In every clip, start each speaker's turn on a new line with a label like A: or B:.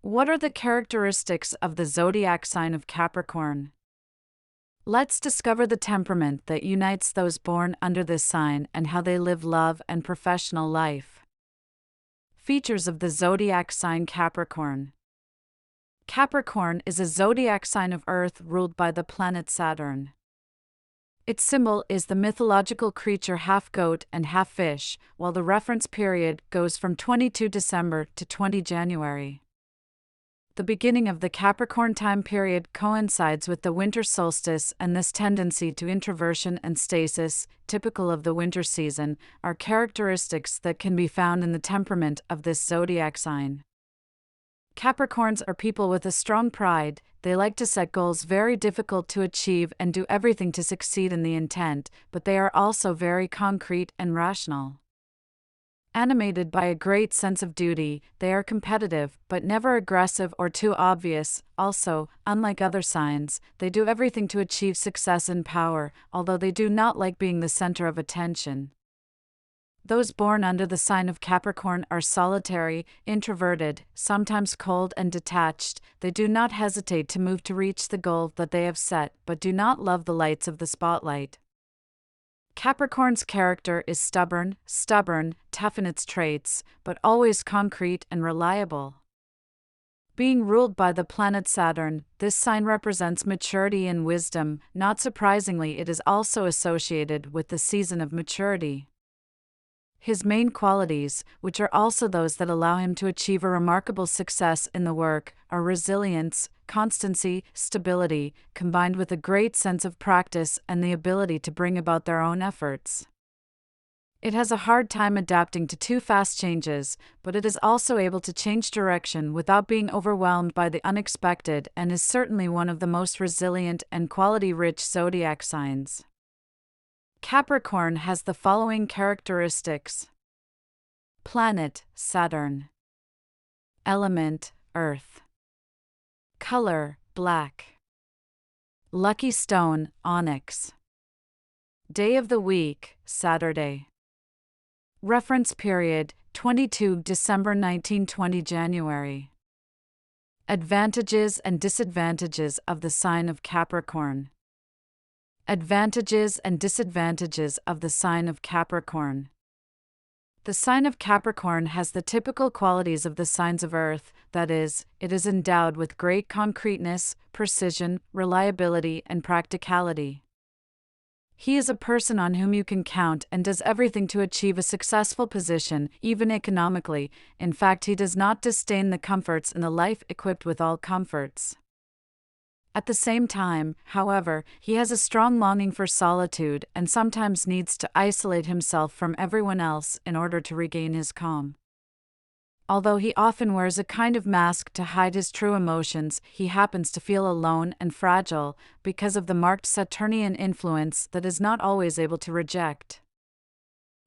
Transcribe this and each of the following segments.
A: What are the characteristics of the zodiac sign of Capricorn? Let's discover the temperament that unites those born under this sign and how they live love and professional life. Features of the zodiac sign Capricorn. Capricorn is a zodiac sign of Earth ruled by the planet Saturn. Its symbol is the mythological creature half goat and half fish, while the reference period goes from 22 December to 20 January. The beginning of the Capricorn time period coincides with the winter solstice, and this tendency to introversion and stasis, typical of the winter season, are characteristics that can be found in the temperament of this zodiac sign. Capricorns are people with a strong pride. They like to set goals very difficult to achieve and do everything to succeed in the intent, but they are also very concrete and rational. Animated by a great sense of duty, they are competitive, but never aggressive or too obvious. Also, unlike other signs, they do everything to achieve success and power, although they do not like being the center of attention. Those born under the sign of Capricorn are solitary, introverted, sometimes cold and detached. They do not hesitate to move to reach the goal that they have set, but do not love the lights of the spotlight. Capricorn's character is stubborn, tough in its traits, but always concrete and reliable. Being ruled by the planet Saturn, this sign represents maturity and wisdom. Not surprisingly, it is also associated with the season of maturity. His main qualities, which are also those that allow him to achieve a remarkable success in the work, are resilience, constancy, stability, combined with a great sense of practice and the ability to bring about their own efforts. It has a hard time adapting to too fast changes, but it is also able to change direction without being overwhelmed by the unexpected, and is certainly one of the most resilient and quality-rich zodiac signs. Capricorn has the following characteristics. Planet, Saturn. Element, Earth. Color, black. Lucky stone, onyx. Day of the week, Saturday. Reference period, 22 December 1920 January. Advantages and disadvantages of the sign of Capricorn. Advantages and disadvantages of the sign of Capricorn. The sign of Capricorn has the typical qualities of the signs of Earth, that is, it is endowed with great concreteness, precision, reliability, and practicality. He is a person on whom you can count and does everything to achieve a successful position, even economically. In fact, he does not disdain the comforts in the life equipped with all comforts. At the same time, however, he has a strong longing for solitude and sometimes needs to isolate himself from everyone else in order to regain his calm. Although he often wears a kind of mask to hide his true emotions, he happens to feel alone and fragile because of the marked Saturnian influence that is not always able to reject.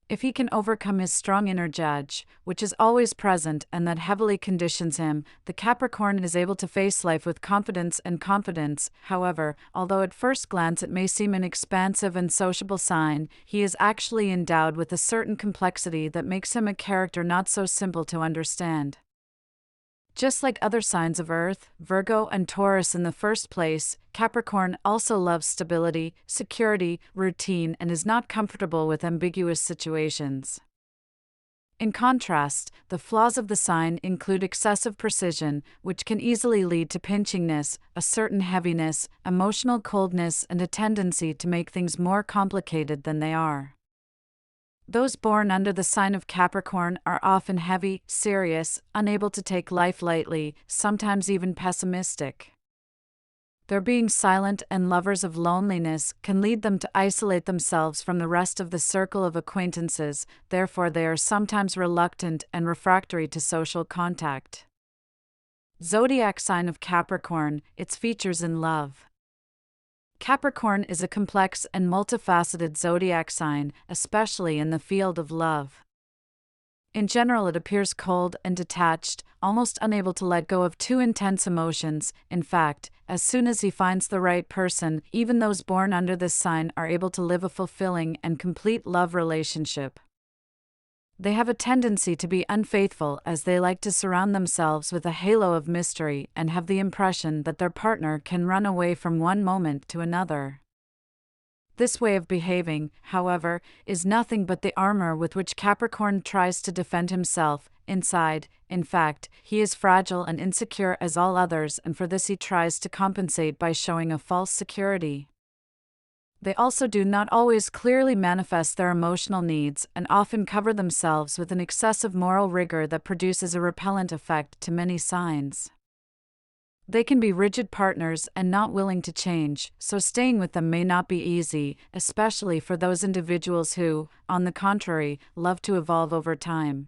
A: If he can overcome his strong inner judge, which is always present and that heavily conditions him, the Capricorn is able to face life with confidence and competence. However, although at first glance it may seem an expansive and sociable sign, he is actually endowed with a certain complexity that makes him a character not so simple to understand. Just like other signs of Earth, Virgo and Taurus in the first place, Capricorn also loves stability, security, routine, and is not comfortable with ambiguous situations. In contrast, the flaws of the sign include excessive precision, which can easily lead to pinchingness, a certain heaviness, emotional coldness, and a tendency to make things more complicated than they are. Those born under the sign of Capricorn are often heavy, serious, unable to take life lightly, sometimes even pessimistic. Their being silent and lovers of loneliness can lead them to isolate themselves from the rest of the circle of acquaintances, therefore they are sometimes reluctant and refractory to social contact. Zodiac sign of Capricorn, its features in love. Capricorn is a complex and multifaceted zodiac sign, especially in the field of love. In general, it appears cold and detached, almost unable to let go of too intense emotions. In fact, as soon as he finds the right person, even those born under this sign are able to live a fulfilling and complete love relationship. They have a tendency to be unfaithful as they like to surround themselves with a halo of mystery and have the impression that their partner can run away from one moment to another. This way of behaving, however, is nothing but the armor with which Capricorn tries to defend himself. Inside, in fact, he is fragile and insecure as all others, and for this he tries to compensate by showing a false security. They also do not always clearly manifest their emotional needs and often cover themselves with an excessive moral rigor that produces a repellent effect to many signs. They can be rigid partners and not willing to change, so staying with them may not be easy, especially for those individuals who, on the contrary, love to evolve over time.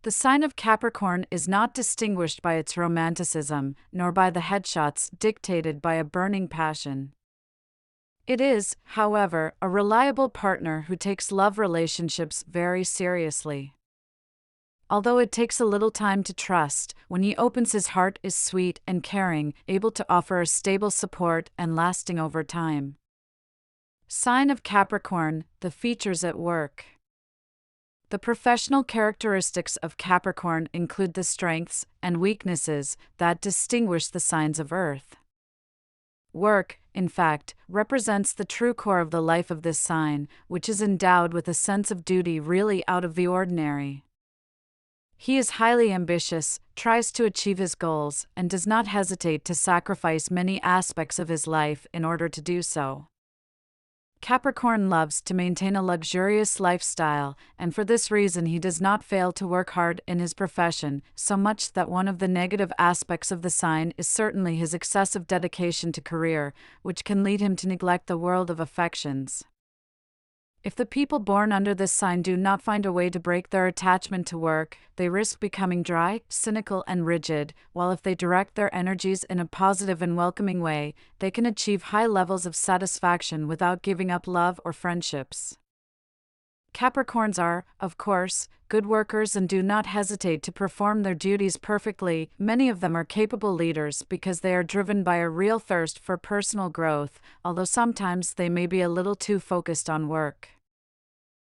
A: The sign of Capricorn is not distinguished by its romanticism, nor by the headshots dictated by a burning passion. It is, however, a reliable partner who takes love relationships very seriously. Although it takes a little time to trust, when he opens his heart is sweet and caring, able to offer a stable support and lasting over time. Sign of Capricorn, the features at work. The professional characteristics of Capricorn include the strengths and weaknesses that distinguish the signs of Earth. Work, in fact, represents the true core of the life of this sign, which is endowed with a sense of duty really out of the ordinary. He is highly ambitious, tries to achieve his goals, and does not hesitate to sacrifice many aspects of his life in order to do so. Capricorn loves to maintain a luxurious lifestyle, and for this reason he does not fail to work hard in his profession, so much that one of the negative aspects of the sign is certainly his excessive dedication to career, which can lead him to neglect the world of affections. If the people born under this sign do not find a way to break their attachment to work, they risk becoming dry, cynical, and rigid, while if they direct their energies in a positive and welcoming way, they can achieve high levels of satisfaction without giving up love or friendships. Capricorns are, of course, good workers and do not hesitate to perform their duties perfectly. Many of them are capable leaders because they are driven by a real thirst for personal growth, although sometimes they may be a little too focused on work.